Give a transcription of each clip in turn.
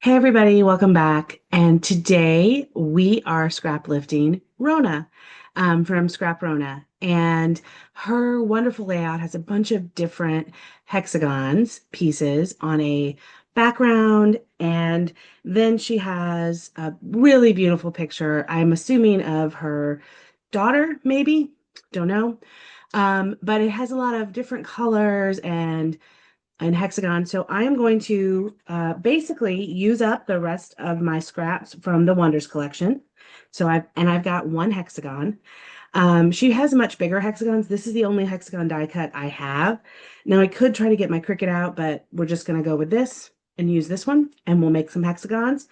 Hey everybody, welcome back. And today we are scrap lifting Rona from Scrap Rona. And her wonderful layout has a bunch of different hexagons pieces on a background. And then she has a really beautiful picture, I'm assuming of her daughter, maybe, don't know. But it has a lot of different colors and hexagon. So I am going to basically use up the rest of my scraps from the Wonders collection. I've got one hexagon. She has much bigger hexagons. This is the only hexagon die cut I have. Now I could try to get my Cricut out, but we're just going to go with this and use this one, and we'll make some hexagons.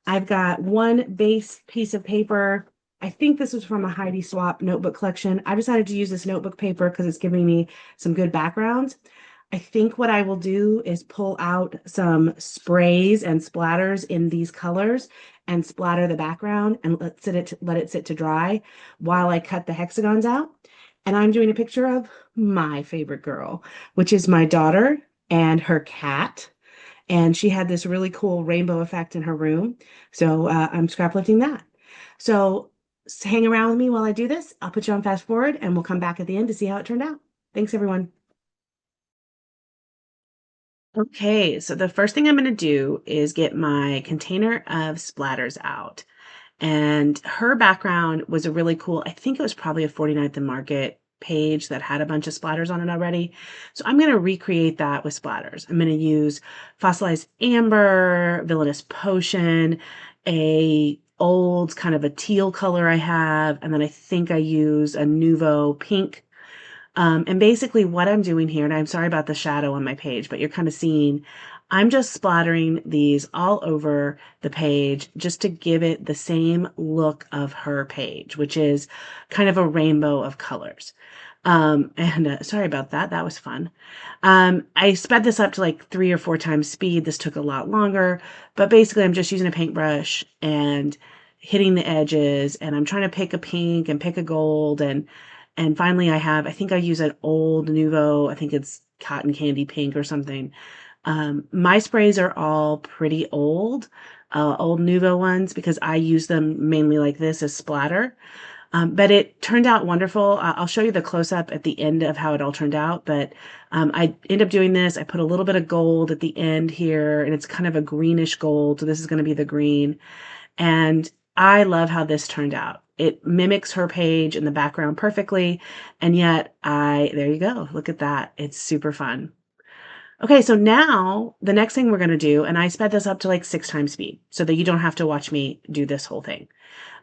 I've got one base piece of paper. I think this was from a Heidi Swap notebook collection. I decided to use this notebook paper because it's giving me some good backgrounds. I think what I will do is pull out some sprays and splatters in these colors and splatter the background and let it sit to dry while I cut the hexagons out. And I'm doing a picture of my favorite girl, which is my daughter and her cat. And she had this really cool rainbow effect in her room. So I'm scrap lifting that. So hang around with me while I do this. I'll put you on fast forward and we'll come back at the end to see how it turned out. Thanks, everyone. Okay, so the first thing I'm going to do is get my container of splatters out. And her background was a really cool, I think it was probably a 49th and Market page that had a bunch of splatters on it already. So I'm going to recreate that with splatters. I'm going to use fossilized amber, villainous potion, a old kind of a teal color I have, and then I think I use a nouveau pink. And basically what I'm doing here, and I'm sorry about the shadow on my page, but you're kind of seeing, I'm just splattering these all over the page just to give it the same look of her page, which is kind of a rainbow of colors. And sorry about that. That was fun. I sped this up to like 3 or 4 times speed. This took a lot longer, but basically I'm just using a paintbrush and hitting the edges, and I'm trying to pick a pink and pick a gold, and finally I think I use an old Nouveau, I think it's cotton candy pink or something. My sprays are all pretty old Nouveau ones because I use them mainly like this as splatter. But it turned out wonderful. I'll show you the close-up at the end of how it all turned out, but I end up doing this. I put a little bit of gold at the end here, and it's kind of a greenish gold, so this is going to be the green. And I love how this turned out. It mimics her page in the background perfectly, and yet there you go. Look at that. It's super fun. Okay, so now the next thing we're going to do, and I sped this up to like 6 times speed so that you don't have to watch me do this whole thing.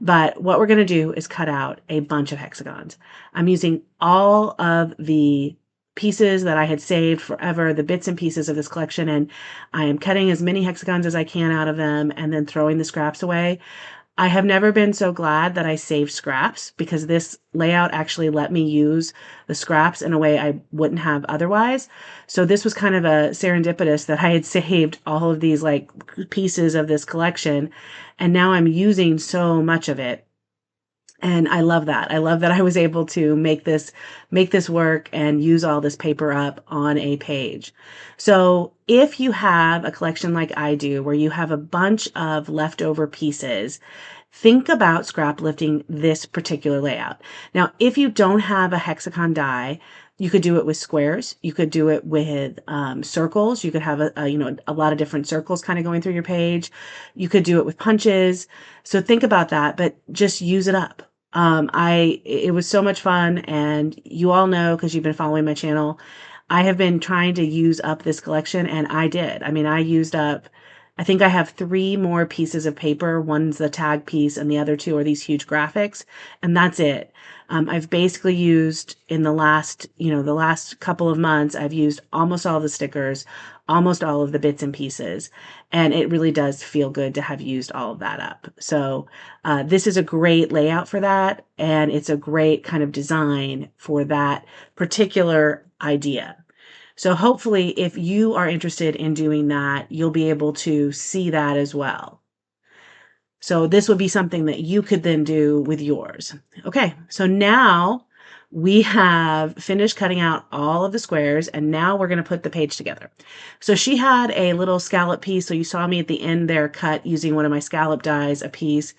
But what we're going to do is cut out a bunch of hexagons. I'm using all of the pieces that I had saved forever, the bits and pieces of this collection, and I am cutting as many hexagons as I can out of them and then throwing the scraps away. I have never been so glad that I saved scraps because this layout actually let me use the scraps in a way I wouldn't have otherwise. So this was kind of a serendipitous that I had saved all of these like pieces of this collection, and now I'm using so much of it. And I love that. I love that I was able to make this work and use all this paper up on a page. So if you have a collection like I do, where you have a bunch of leftover pieces, think about scrap lifting this particular layout. Now, if you don't have a hexagon die, you could do it with squares. You could do it with circles. You could have a lot of different circles kind of going through your page. You could do it with punches. So think about that, but just use it up. It was so much fun, and you all know, because you've been following my channel, I have been trying to use up this collection, and I did. I mean, I think I have 3 more pieces of paper. One's the tag piece, and the other 2 are these huge graphics, and that's it. I've basically used in the last couple of months, I've used almost all the stickers, almost all of the bits and pieces, and it really does feel good to have used all of that up. So this is a great layout for that, and it's a great kind of design for that particular idea. So hopefully, if you are interested in doing that, you'll be able to see that as well. So this would be something that you could then do with yours. Okay, so now we have finished cutting out all of the squares, and now we're going to put the page together. So she had a little scallop piece. So you saw me at the end there cut using one of my scallop dies, a piece.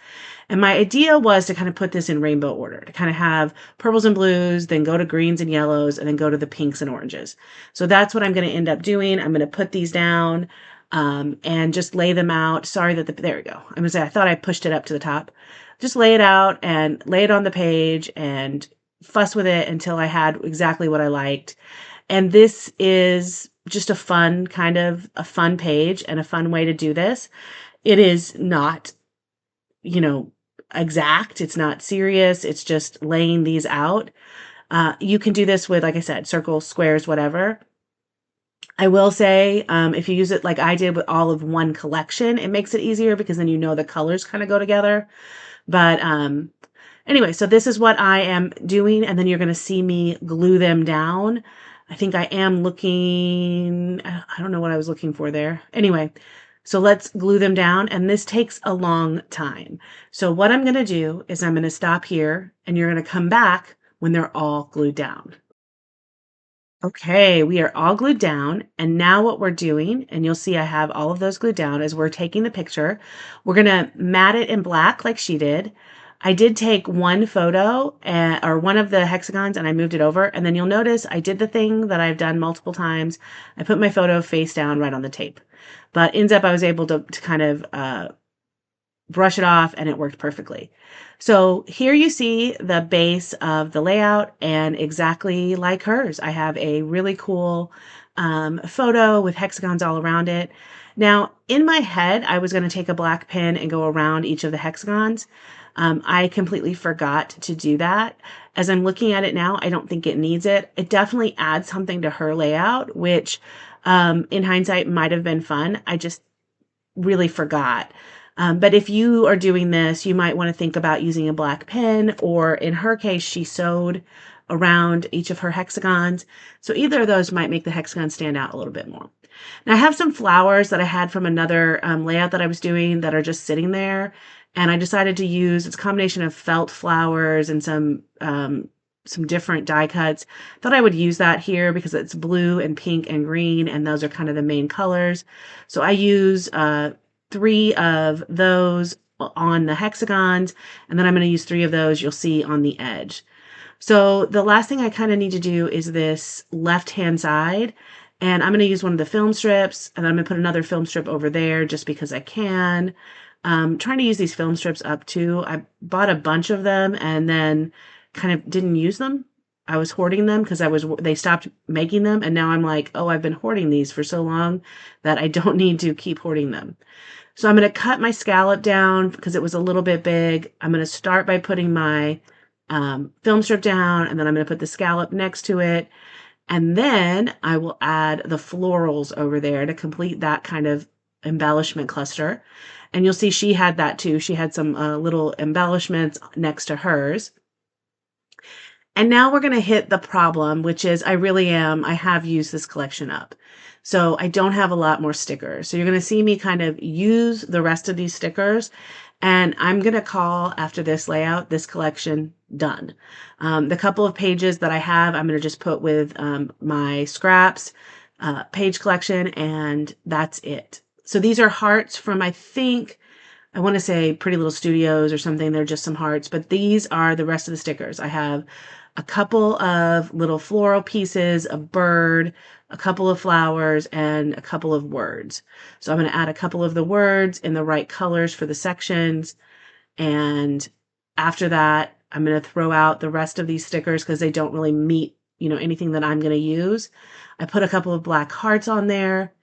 And my idea was to kind of put this in rainbow order, to kind of have purples and blues, then go to greens and yellows, and then go to the pinks and oranges. So that's what I'm going to end up doing. I'm going to put these down and just lay them out. Sorry that there we go. I'm going to say, I thought I pushed it up to the top. Just lay it out and lay it on the page and fuss with it until I had exactly what I liked. And this is just a fun page and a fun way to do this. It is not, exact. It's not serious. It's just laying these out. You can do this with, like I said, circles, squares, whatever. I will say, if you use it like I did with all of one collection, it makes it easier because then the colors kind of go together. But anyway, so this is what I am doing, and then you're going to see me glue them down. I think I am looking, I don't know what I was looking for there. Anyway, so let's glue them down, and this takes a long time. So what I'm going to do is I'm going to stop here, and you're going to come back when they're all glued down. Okay, we are all glued down, and now what we're doing, and you'll see I have all of those glued down, is we're taking the picture. We're going to mat it in black like she did. I did take one photo or one of the hexagons and I moved it over, and then you'll notice I did the thing that I've done multiple times. I put my photo face down right on the tape, but ends up I was able to kind of brush it off, and it worked perfectly. So here you see the base of the layout, and exactly like hers, I have a really cool photo with hexagons all around it. Now, in my head, I was going to take a black pen and go around each of the hexagons. I completely forgot to do that. As I'm looking at it now, I don't think it needs it. It definitely adds something to her layout, which in hindsight might have been fun. I just really forgot. But if you are doing this, you might want to think about using a black pen, or in her case, she sewed around each of her hexagons. So either of those might make the hexagon stand out a little bit more. Now I have some flowers that I had from another layout that I was doing that are just sitting there. And I decided to use, it's a combination of felt flowers and some different die cuts. Thought I would use that here because it's blue and pink and green, and those are kind of the main colors. So I use 3 of those on the hexagons, and then I'm going to use 3 of those you'll see on the edge. So the last thing I kind of need to do is this left-hand side, and I'm going to use one of the film strips, and then I'm going to put another film strip over there just because I can. Trying to use these film strips up too. I bought a bunch of them and then kind of didn't use them. I was hoarding them because they stopped making them, and now I'm like, oh, I've been hoarding these for so long that I don't need to keep hoarding them. So I'm going to cut my scallop down because it was a little bit big. I'm going to start by putting my film strip down, and then I'm going to put the scallop next to it. And then I will add the florals over there to complete that kind of embellishment cluster. And you'll see she had that too. She had some little embellishments next to hers. And now we're going to hit the problem, which is I have used this collection up. So I don't have a lot more stickers. So you're going to see me kind of use the rest of these stickers. And I'm going to call, after this layout, this collection done. The couple of pages that I have, I'm going to just put with my scraps page collection, and that's it. So these are hearts from, I want to say Pretty Little Studios or something. They're just some hearts, but these are the rest of the stickers. I have a couple of little floral pieces, a bird, a couple of flowers, and a couple of words. So I'm going to add a couple of the words in the right colors for the sections. And after that, I'm going to throw out the rest of these stickers because they don't really meet, anything that I'm going to use. I put a couple of black hearts on there.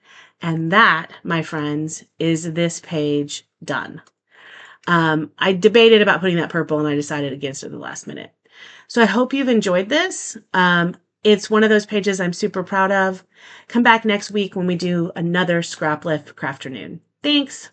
And that, my friends, is this page done. I debated about putting that purple, and I decided against it at the last minute. So I hope you've enjoyed this. It's one of those pages I'm super proud of. Come back next week when we do another Scraplift Crafternoon. Thanks.